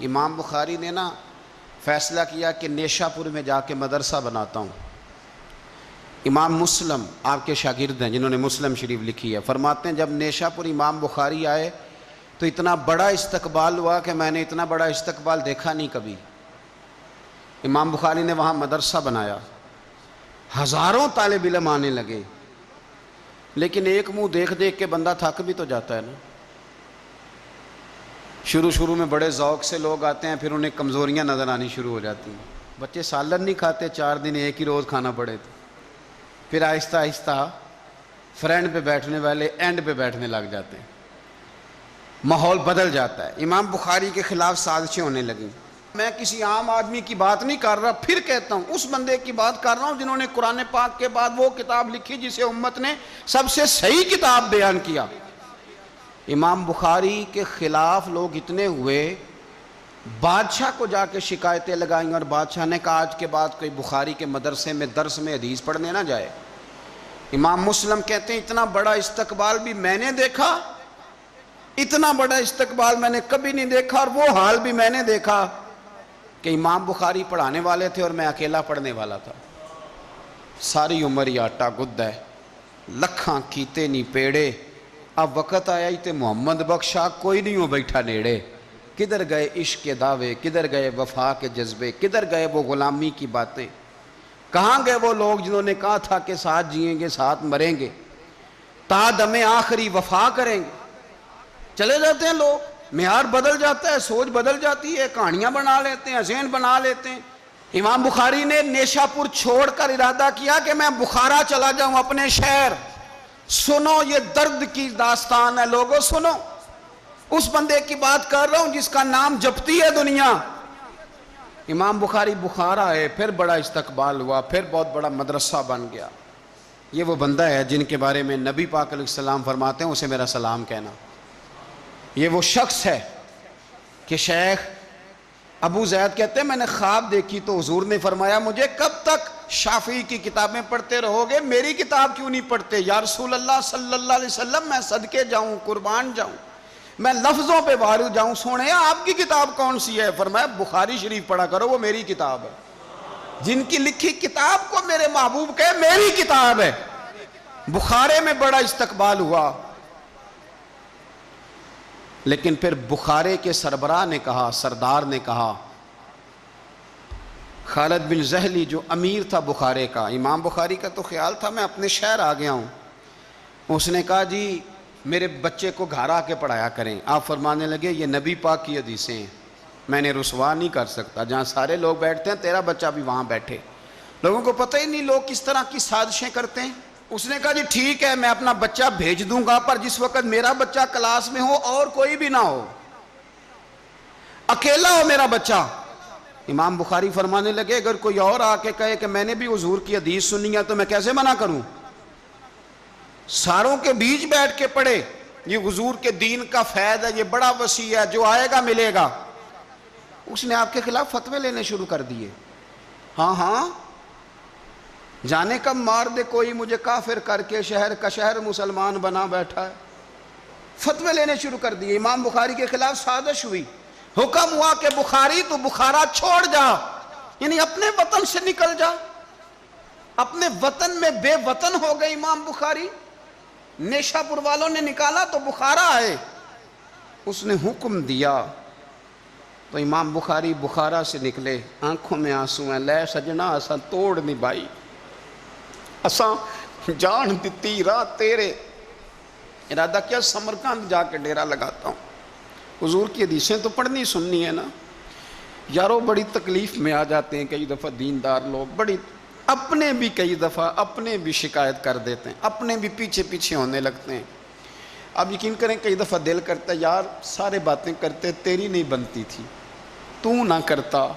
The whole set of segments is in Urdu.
امام بخاری نے نا فیصلہ کیا کہ نیشا پور میں جا کے مدرسہ بناتا ہوں۔ امام مسلم آپ کے شاگرد ہیں جنہوں نے مسلم شریف لکھی ہے، فرماتے ہیں جب نیشا پور امام بخاری آئے تو اتنا بڑا استقبال ہوا کہ میں نے اتنا بڑا استقبال دیکھا نہیں کبھی۔ امام بخاری نے وہاں مدرسہ بنایا، ہزاروں طالب علم آنے لگے، لیکن ایک منہ دیکھ دیکھ کے بندہ تھک بھی تو جاتا ہے نا۔ شروع میں بڑے ذوق سے لوگ آتے ہیں، پھر انہیں کمزوریاں نظر آنی شروع ہو جاتی ہیں۔ بچے سالن نہیں کھاتے، 4 دن ایک ہی روز کھانا پڑے تھے، پھر آہستہ آہستہ فرینڈ پہ بیٹھنے والے اینڈ پہ بیٹھنے لگ جاتے ہیں، ماحول بدل جاتا ہے۔ امام بخاری کے خلاف سازشیں ہونے لگیں۔ میں کسی عام آدمی کی بات نہیں کر رہا، پھر کہتا ہوں اس بندے کی بات کر رہا ہوں جنہوں نے قرآن پاک کے بعد وہ کتاب لکھی جسے امت نے سب سے صحیح کتاب بیان کیا۔ امام بخاری کے خلاف لوگ اتنے ہوئے، بادشاہ کو جا کے شکایتیں لگائیں، اور بادشاہ نے کہا آج کے بعد کوئی بخاری کے مدرسے میں درس میں حدیث پڑھنے نہ جائے۔ امام مسلم کہتے ہیں اتنا بڑا استقبال بھی میں نے دیکھا، اتنا بڑا استقبال میں نے کبھی نہیں دیکھا، اور وہ حال بھی میں نے دیکھا کہ امام بخاری پڑھانے والے تھے اور میں اکیلا پڑھنے والا تھا۔ ساری عمر ہی آٹا گد ہے، لکھاں کیتے نہیں پیڑے، اب وقت آیا ہی تے محمد بخشا کوئی نہیں ہو بیٹھا نیڑے۔ کدھر گئے عشق کے دعوے، کدھر گئے وفا کے جذبے، کدھر گئے وہ غلامی کی باتیں، کہاں گئے وہ لوگ جنہوں نے کہا تھا کہ ساتھ جئیں گے ساتھ مریں گے، تا دم آخری وفا کریں گے۔ چلے جاتے ہیں لوگ، معیار بدل جاتا ہے، سوچ بدل جاتی ہے، کہانیاں بنا لیتے ہیں، ذہن بنا لیتے ہیں۔ امام بخاری نے نیشا پور چھوڑ کر ارادہ کیا کہ میں بخارا چلا جاؤں، اپنے شہر۔ سنو یہ درد کی داستان ہے لوگوں، سنو، اس بندے کی بات کر رہا ہوں جس کا نام جپتی ہے دنیا۔ امام بخاری بخارا ہے، پھر بڑا استقبال ہوا، پھر بہت بڑا مدرسہ بن گیا۔ یہ وہ بندہ ہے جن کے بارے میں نبی پاک علیہ السلام فرماتے ہیں اسے میرا سلام کہنا۔ یہ وہ شخص ہے کہ شیخ ابو زید کہتے ہیں میں نے خواب دیکھی تو حضور نے فرمایا مجھے کب تک شافعی کی کتابیں پڑھتے رہو گے، میری کتاب کیوں نہیں پڑھتے؟ یا رسول اللہ صلی اللہ علیہ وسلم میں صدقے جاؤں، قربان جاؤں، میں لفظوں پہ وارو جاؤں، سونے آپ کی کتاب کون سی ہے؟ فرمایا بخاری شریف پڑھا کرو، وہ میری کتاب ہے۔ جن کی لکھی کتاب کو میرے محبوب کہے میری کتاب ہے۔ بخارے میں بڑا استقبال ہوا، لیکن پھر بخارے کے سربراہ نے کہا، سردار نے کہا، خالد بن زہلی جو امیر تھا بخارے کا، امام بخاری کا تو خیال تھا میں اپنے شہر آ گیا ہوں، اس نے کہا جی میرے بچے کو گھر آ کے پڑھایا کریں۔ آپ فرمانے لگے یہ نبی پاک کی حدیثیں ہیں، میں نے رسوا نہیں کر سکتا، جہاں سارے لوگ بیٹھتے ہیں تیرا بچہ بھی وہاں بیٹھے۔ لوگوں کو پتہ ہی نہیں لوگ کس طرح کی سازشیں کرتے ہیں۔ اس نے کہا جی ٹھیک ہے میں اپنا بچہ بھیج دوں گا، پر جس وقت میرا بچہ کلاس میں ہو اور کوئی بھی نہ ہو، اکیلا ہو میرا بچہ۔ امام بخاری فرمانے لگے اگر کوئی اور آ کے کہے کہ میں نے بھی حضور کی حدیث سنی ہے تو میں کیسے منع کروں؟ ساروں کے بیچ بیٹھ کے پڑھے، یہ حضور کے دین کا فیض ہے، یہ بڑا وسیع ہے، جو آئے گا ملے گا۔ اس نے آپ کے خلاف فتوے لینے شروع کر دیے۔ ہاں جانے کب مار دے کوئی مجھے کافر کر کے، شہر کا شہر مسلمان بنا بیٹھا ہے۔ فتوے لینے شروع کر دیے، امام بخاری کے خلاف سازش ہوئی، حکم ہوا کہ بخاری تو بخارا چھوڑ جا، یعنی اپنے وطن سے نکل جا۔ اپنے وطن میں بے وطن ہو گئے امام بخاری۔ نیشا پور والوں نے نکالا تو بخارا آئے، اس نے حکم دیا تو امام بخاری بخارا سے نکلے، آنکھوں میں آنسو ہیں، لے سجنا اساں توڑ نہیں بائی، اساں جان دیتی رات تیرے، ارادہ کیا سمرقند جا کے ڈیرا لگاتا ہوں۔ حضور کی حدیثیں تو پڑھنی سننی ہے نا یارو، بڑی تکلیف میں آ جاتے ہیں کئی دفعہ دیندار لوگ، بڑی اپنے بھی کئی دفعہ اپنے بھی شکایت کر دیتے ہیں، اپنے بھی پیچھے پیچھے ہونے لگتے ہیں۔ اب یقین کریں کئی دفعہ دل کرتا ہے یار سارے باتیں کرتے تیری نہیں بنتی تھی، تو نہ کرتا۔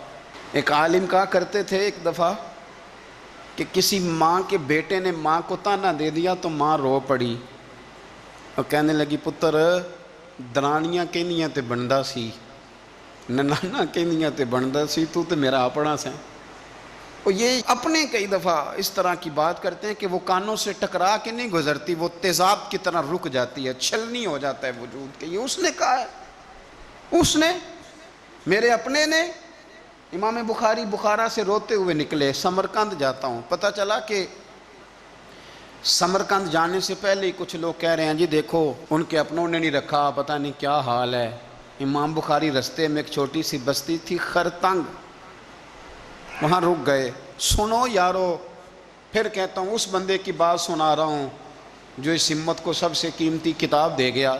ایک عالم کہا کرتے تھے ایک دفعہ کہ کسی ماں کے بیٹے نے ماں کو تانا دے دیا تو ماں رو پڑی اور کہنے لگی پتر درانیاں کہنیاں تے بندا سی، ننانا کہنیاں تے بندا سی، تو تے میرا اپنا سا۔ اور یہ اپنے کئی دفعہ اس طرح کی بات کرتے ہیں کہ وہ کانوں سے ٹکرا کے نہیں گزرتی، وہ تیزاب کی طرح رک جاتی ہے، چھلنی ہو جاتا ہے وجود کے۔ یہ اس نے کہا ہے، اس نے میرے اپنے نے امام بخاری بخارا سے روتے ہوئے نکلے، سمرقند جاتا ہوں، پتہ چلا کہ سمرقند جانے سے پہلے ہی کچھ لوگ کہہ رہے ہیں جی دیکھو ان کے اپنوں نے نہیں رکھا، پتہ نہیں کیا حال ہے۔ امام بخاری رستے میں ایک چھوٹی سی بستی تھی خرتنگ، وہاں رک گئے۔ سنو یارو، پھر کہتا ہوں اس بندے کی بات سنا رہا ہوں جو اس امت کو سب سے قیمتی کتاب دے گیا۔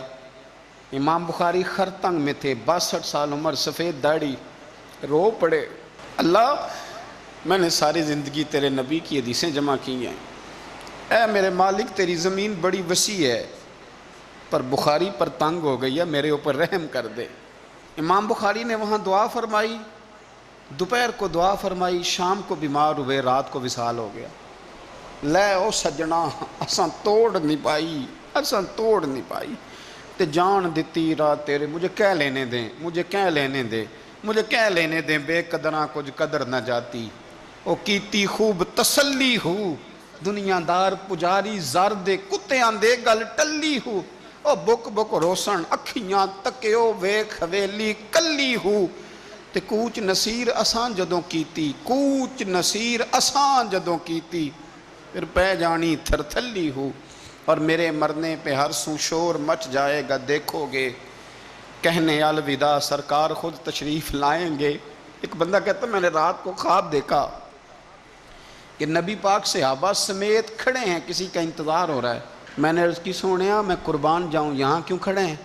امام بخاری خرتنگ میں تھے، 62 سال عمر، سفید داڑھی، رو پڑے، اللہ میں نے ساری زندگی تیرے نبی کی حدیثیں جمع کی ہیں، اے میرے مالک تیری زمین بڑی وسیع ہے پر بخاری پر تنگ ہو گئی ہے، میرے اوپر رحم کر دے۔ امام بخاری نے وہاں دعا فرمائی، دوپہر کو دعا فرمائی، شام کو بیمار ہوئے، رات کو وصال ہو گیا۔ لے او سجنا اساں توڑ نہیں پائی تے جان دتی رات تیرے، مجھے کہہ لینے دیں بے قدراں کچھ قدر نہ جاتی، او کیتی خوب تسلی ہو، دنیا دار پجاری زرد کتے آندے گل ٹلی ہو، او بک بک روسن اکھیاں تکیو ویکھ حویلی کلی ہو، تے کوچ نصیر اساں جدوں کیتی پھر پہ جانی تھرتھلی ہو، اور میرے مرنے پہ ہر سو شور مچ جائے گا، دیکھو گے کہنے الوداع سرکار خود تشریف لائیں گے۔ ایک بندہ کہتا میں نے رات کو خواب دیکھا کہ نبی پاک صحابہ سمیت کھڑے ہیں، کسی کا انتظار ہو رہا ہے۔ میں نے عرض کی سونیا میں قربان جاؤں، یہاں کیوں کھڑے ہیں؟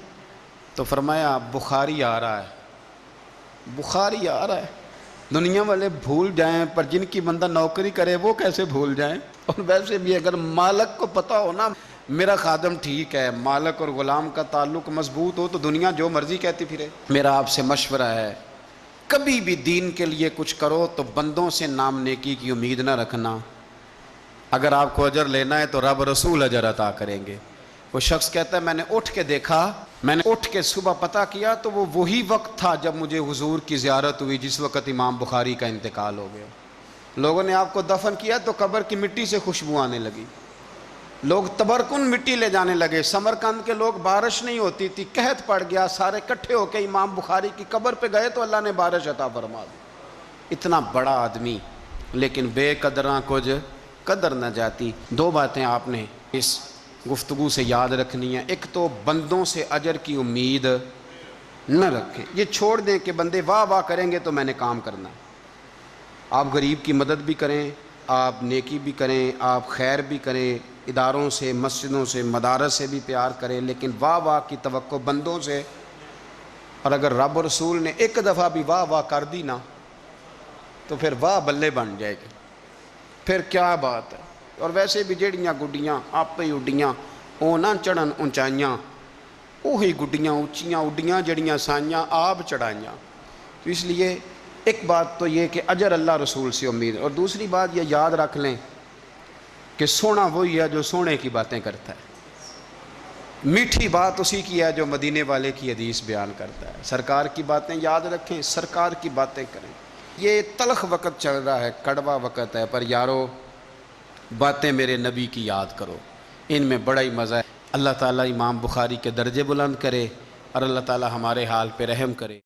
تو فرمایا بخاری آ رہا ہے۔ دنیا والے بھول جائیں پر جن کی بندہ نوکری کرے وہ کیسے بھول جائیں؟ اور ویسے بھی اگر مالک کو پتہ ہو نا میرا خادم ٹھیک ہے، مالک اور غلام کا تعلق مضبوط ہو تو دنیا جو مرضی کہتی پھرے۔ میرا آپ سے مشورہ ہے کبھی بھی دین کے لیے کچھ کرو تو بندوں سے نام نیکی کی امید نہ رکھنا، اگر آپ کو اجر لینا ہے تو رب رسول اجر عطا کریں گے۔ وہ شخص کہتا ہے میں نے اٹھ کے دیکھا، میں نے اٹھ کے صبح پتہ کیا تو وہ وہی وقت تھا جب مجھے حضور کی زیارت ہوئی جس وقت امام بخاری کا انتقال ہو گیا۔ لوگوں نے آپ کو دفن کیا تو قبر کی مٹی سے خوشبو آنے لگی، لوگ تبرکن مٹی لے جانے لگے۔ سمرقند کے لوگ بارش نہیں ہوتی تھی، قحط پڑ گیا، سارے اکٹھے ہو کے امام بخاری کی قبر پہ گئے تو اللہ نے بارش عطا فرما دی۔ اتنا بڑا آدمی لیکن بے قدراں کچھ قدر نہ جاتی۔ دو باتیں آپ نے اس گفتگو سے یاد رکھنی ہیں، ایک تو بندوں سے اجر کی امید نہ رکھیں، یہ چھوڑ دیں کہ بندے واہ واہ کریں گے تو میں نے کام کرنا ہے۔ آپ غریب کی مدد بھی کریں، آپ نیکی بھی کریں، آپ خیر بھی کریں، اداروں سے، مسجدوں سے، مدارس سے بھی پیار کریں، لیکن واہ واہ کی توقع بندوں سے، اور اگر رب و رسول نے ایک دفعہ بھی واہ واہ کر دی نا تو پھر واہ بلے بن جائے گی، پھر کیا بات ہے۔ اور ویسے بھی جڑیاں گڈیاں آپ ہی اڈیاں او نہ چڑھن اونچائیاں، وہی گڈیاں اونچیاں اڈیاں جڑیاں سائیاں آپ چڑھائیاں۔ تو اس لیے ایک بات تو یہ کہ اجر اللہ رسول سے امید، اور دوسری بات یہ یاد رکھ لیں کہ سونا وہی ہے جو سونے کی باتیں کرتا ہے، میٹھی بات اسی کی ہے جو مدینے والے کی حدیث بیان کرتا ہے۔ سرکار کی باتیں یاد رکھیں، سرکار کی باتیں کریں۔ یہ تلخ وقت چل رہا ہے، کڑوا وقت ہے، پر یارو باتیں میرے نبی کی یاد کرو، ان میں بڑا ہی مزہ ہے۔ اللہ تعالیٰ امام بخاری کے درجے بلند کرے اور اللہ تعالیٰ ہمارے حال پہ رحم کرے۔